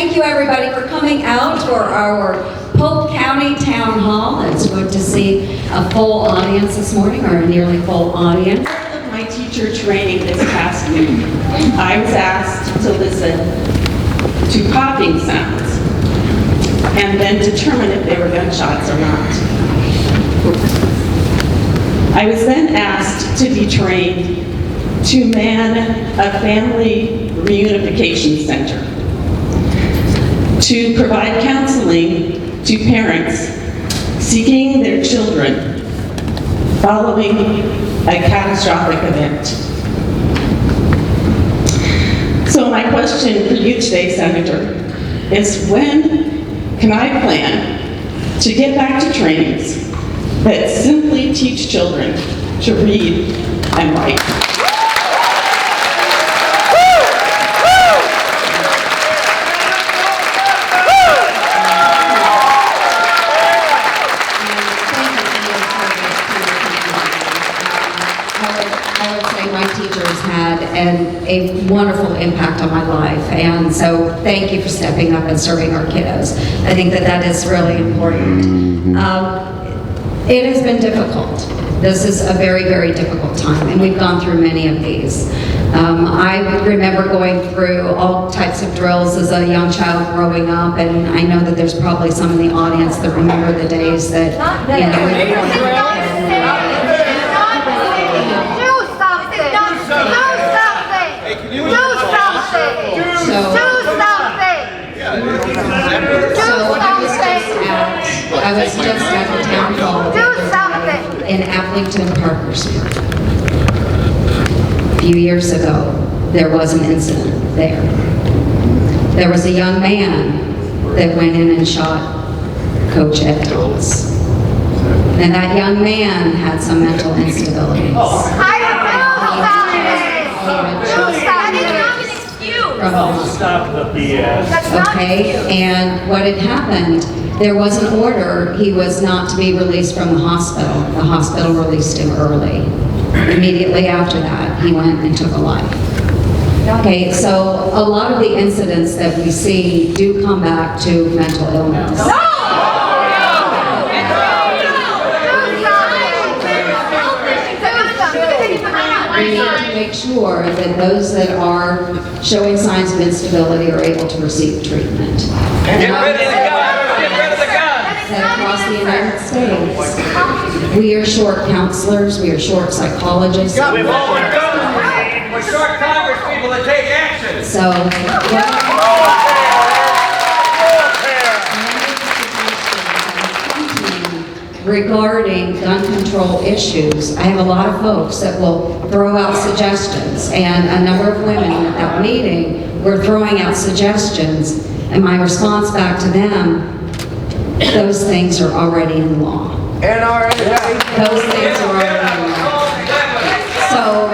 thank you everybody for coming out for our Polk County Town Hall. It's good to see a full audience this morning, or a nearly full audience. My teacher training this past week, I was asked to listen to popping sounds and then determine if they were gunshots or not. I was then asked to be trained to man a family reunification center, to provide counseling to parents seeking their children following a catastrophic event. So my question for you today, Senator, is when can I plan to get back to trainings that simply teach children to read and write? A wonderful impact on my life, and so thank you for stepping up and serving our kiddos. I think that is really important. It has been difficult. This is a very, very difficult time, and we've gone through many of these. I remember going through all types of drills as a young child growing up, and I know that there's probably some in the audience that remember the days that, you know, we were going through. I was just at the town hall in Applington, Parkersburg. A few years ago, there was an incident there. There was a young man that went in and shot Coach Ed Thomas. And that young man had some mental instabilities. Stop the BS. Okay, and what had happened, there was an order, he was not to be released from the hospital. The hospital released him early. Immediately after that, he went and took a life. Okay, so a lot of the incidents that we see do come back to mental illness. We need to make sure that those that are showing signs of instability are able to receive treatment. Get rid of the guns! Get rid of the guns! That across the United States, we are short counselors, we are short psychologists. We've overcome. We're short Congress people that take action. So, regarding gun control issues, I have a lot of folks that will throw out suggestions, and a number of women at that meeting were throwing out suggestions, and my response back to them, those things are already in law. Those things are already in law. So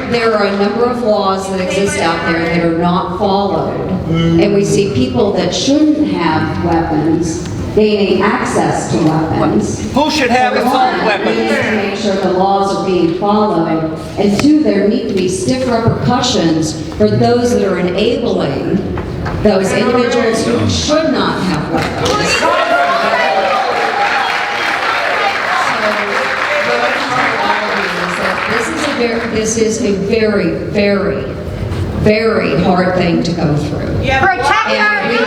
there are a number of laws that exist out there that are not followed, and we see people that shouldn't have weapons gaining access to weapons. Who should have its own We weapons? need to make sure the laws are being followed, and two, there need to be stiff repercussions for those that are enabling those individuals who should not have weapons. This is a very, very, very hard thing to go through. And we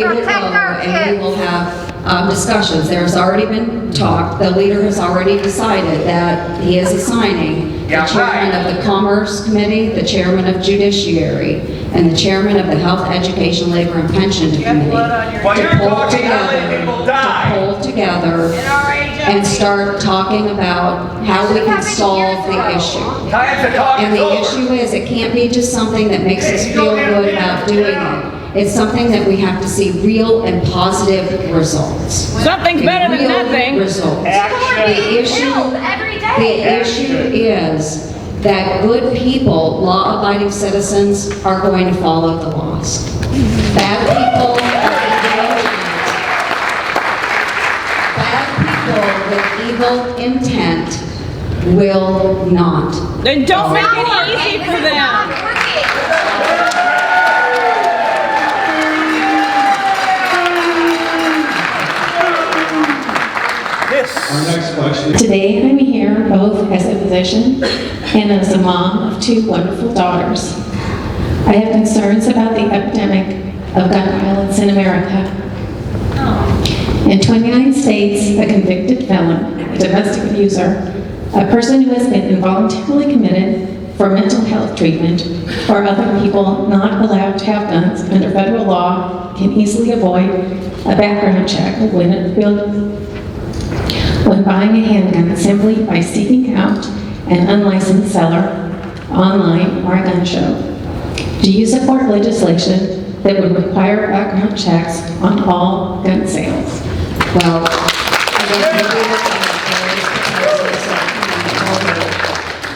will go and we will have discussions. There's already been talk. The leader has already decided that he is assigning the chairman of the Commerce Committee, the chairman of Judiciary, and the chairman of the Health, Education, Labor, and Pension Committee to pull together and start talking about how we can solve the issue. And the issue is, it can't be just something that makes us feel good about doing it. It's something that we have to see real and positive results. Something's better than nothing. Results. Action. The issue is that good people, law-abiding citizens, are going to follow the laws. Bad people with evil intent will not. Then don't make it easy for them. Today I'm here both as a physician and as a mom of 2 wonderful daughters. I have concerns about the epidemic of gun violence in America. In 29 states, a convicted felon, a domestic abuser, a person who has been involuntarily committed for mental health treatment, or other people not allowed to have guns under federal law can easily avoid a background check when buying a handgun simply by seeking out an unlicensed seller online or a gun show. Do you support legislation that would require background checks on all gun sales? Well, I guess maybe we're going to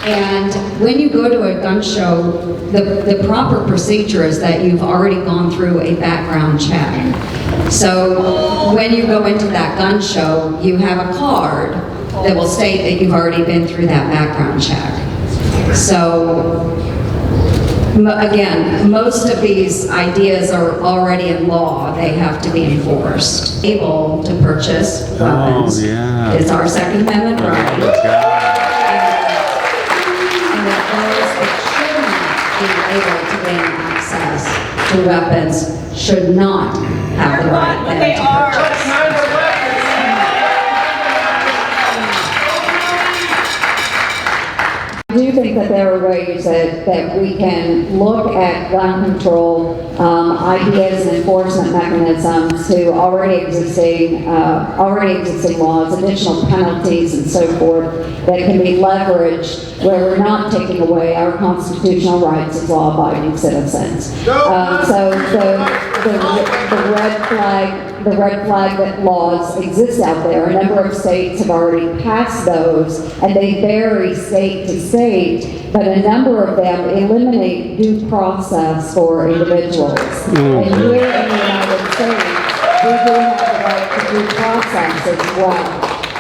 and when you go to a gun show, the proper procedure is that you've already gone through a background check. So when you go into that gun show, you have a card that will state that you've already been through that background check. So again, most of these ideas are already in law. They have to be enforced. Able to purchase weapons is our Second Amendment right. And that those that should not be able to gain access to weapons should not have the right then to purchase. I do think that there are ways that we can look at gun control ideas and enforcement mechanisms to already existing laws, additional penalties and so forth that can be leveraged where we're not taking away our constitutional rights as law-abiding citizens. So the red flag that laws exist out there. A number of states have already passed those, and they vary state to state, but a number of them eliminate due process for individuals. And here in the United States, we do have the right to due process as well.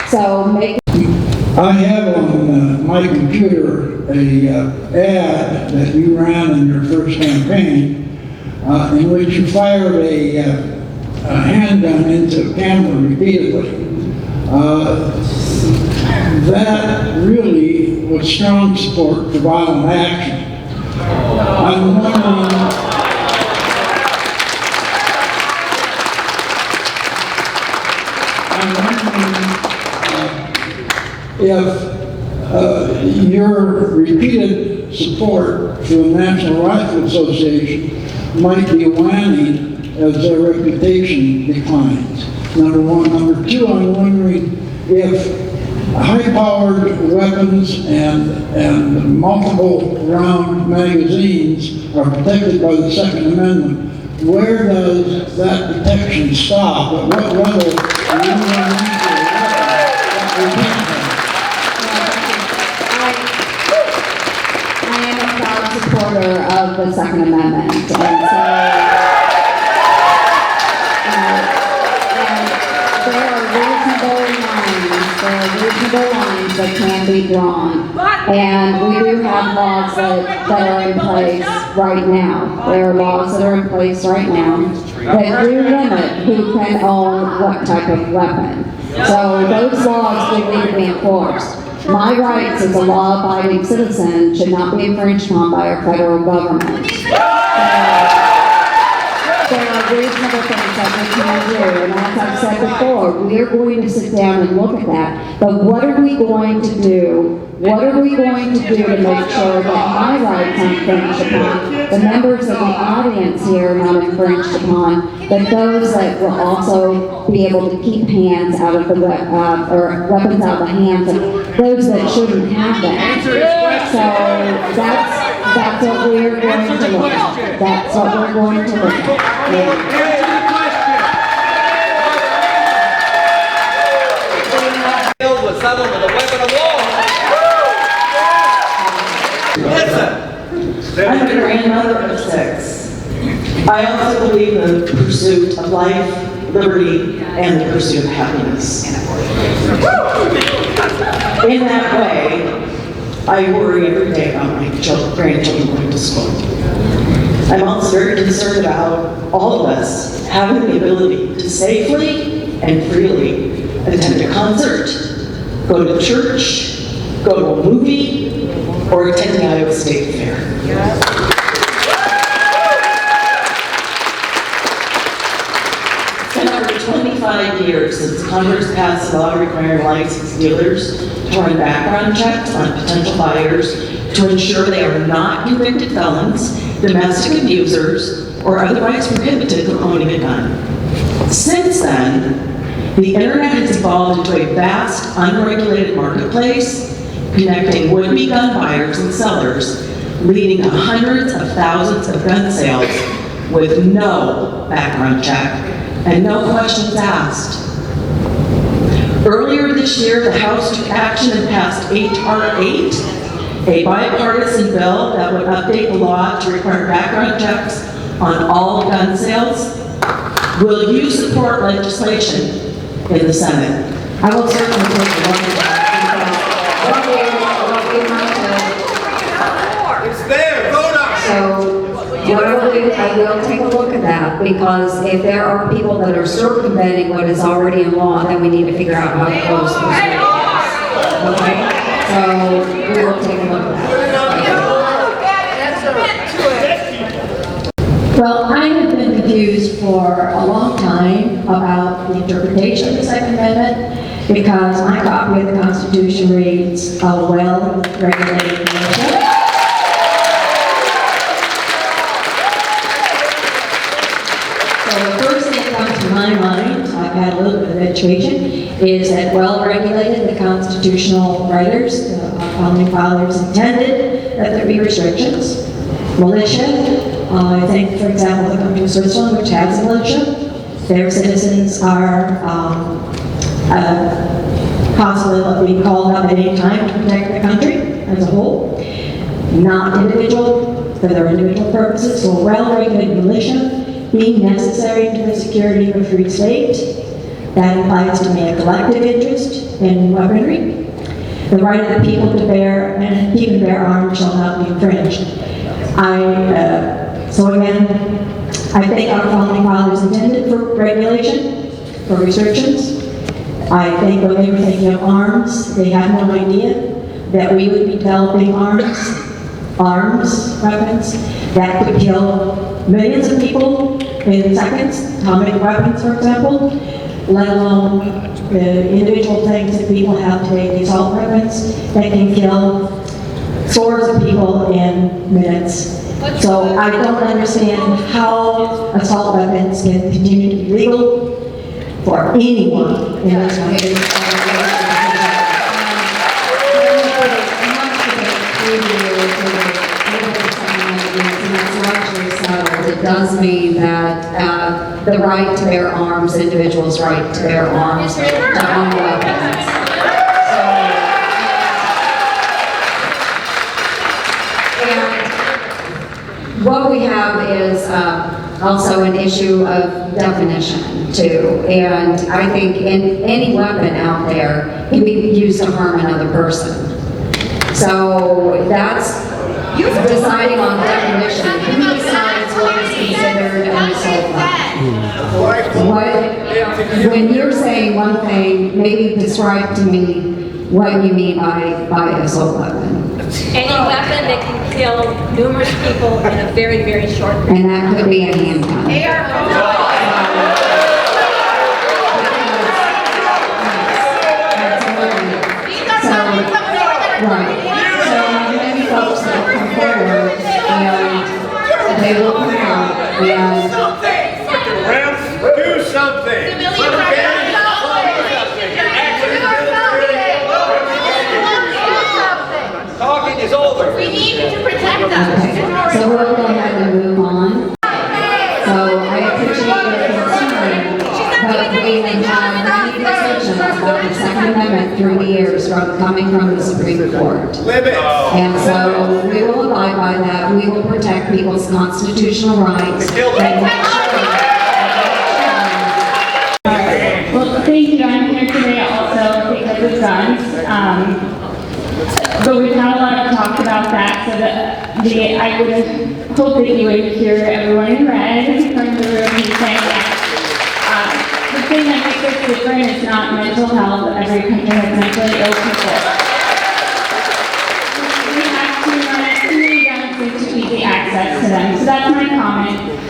So I have on my computer a ad that you ran in your first campaign in which you fired a handgun into a camera repeatedly. That really was strong support for violent action. I'm wondering if your repeated support to the National Rifle Association might be waning as their reputation declines. Number one. Number two, I'm wondering if high-powered weapons and multiple round magazines are protected by the Second Amendment. Where does that protection stop? At what level do you run into that protection? I am a proud supporter of the Second Amendment, and so there are lines that can be drawn, and we do have laws that are in place right now. There are laws that are in place right now that do limit who can own what type of weapon. So those laws do need to be enforced. My rights as a law-abiding citizen should not be infringed on by our federal government. There are reasonable things that we can do, and as I've said before, we are going to sit down and look at that. But what are we going to do? What are we going to do to make sure that my rights aren't infringed upon, the members of the audience here are not infringed upon, but those that will also be able to keep hands out of the or weapons out of the hands of those that shouldn't have them. So that's what we're going to look at. That's what we're going to look at. With someone with a weapon of war. Listen. I'm a grandmother of 6. I also believe in the pursuit of life, liberty, and the pursuit of happiness. In that way, I worry every day about my grandchildren going to school. I'm also very concerned about all of us having the ability to safely and freely attend a concert, go to church, go to a movie, or attend the Iowa State Fair. It's been over 25 years since Congress passed a law requiring licensed dealers to run background checks on potential buyers to ensure they are not convicted felons, domestic abusers, or otherwise prohibited from owning a gun. Since then, the internet has evolved into a vast, unregulated marketplace, connecting would-be gun buyers and sellers, leading to hundreds of thousands of gun sales with no background check and no questions asked. Earlier this year, the House took action and passed H.R. 8, a bipartisan bill that would update the law to require background checks on all gun sales. Will you support legislation in the Senate? I will certainly take a look at that. It's there, vote on it. So, what I will do, I will take a look at that, because if there are people that are circumventing what is already in law, then we need to figure out how to close those areas. Okay? So, we will take a look at that. Well, I have been confused for a long time about the interpretation of the Second Amendment, because my copy of the Constitution reads, a well-regulated militia. So the first thing that comes to my mind, I've had a little bit of education, is that well-regulated, the constitutional writers, our founding fathers intended that there be restrictions. Militia, I think, for example, the country of Switzerland, which has a militia, their citizens are possible being called up at any time to protect the country as a whole, not individual, for their individual purposes. So a well-regulated militia being necessary to the security of a free state, that implies to me a collective interest in weaponry. The right of the people to bear and keep and bear arms shall not be infringed. So again, I think our founding fathers intended for regulation, for restrictions. I think when they were thinking of arms, they had no idea that we would be developing weapons that could kill millions of people in seconds, atomic weapons, for example, let alone the individual things that people have today, the assault weapons that can kill scores of people in minutes. So I don't understand how assault weapons can continue to be legal for anyone in this country. It does mean that the right to bear arms, individuals' right to bear arms, to own weapons. And what we have is also an issue of definition too. And I think any weapon out there can be used to harm another person. So that's deciding on definition. Who decides what is considered an assault weapon? When you're saying one thing, maybe describe to me what you mean by assault weapon. Any weapon that can kill numerous people in a very, very short period. And that could be a handgun. Right. So many folks that will come forward and they will come out and Do something. Talking is over. We need you to protect us. okay. So we'll go ahead and move on. So I appreciate your concern, but we have many decisions about the Second Amendment through the years coming from the Supreme Court. Limit. And so we will abide by that. We will protect people's constitutional rights. And make sure Well, thank you. I'm here today also because of guns. But we've had a lot of talk about that, so that I would hope that you would hear everyone in red from the room who's saying that. The thing that makes us different, it's not mental health, every country has mentally ill people. We have to run it through them to easy access to them, so that's my comment.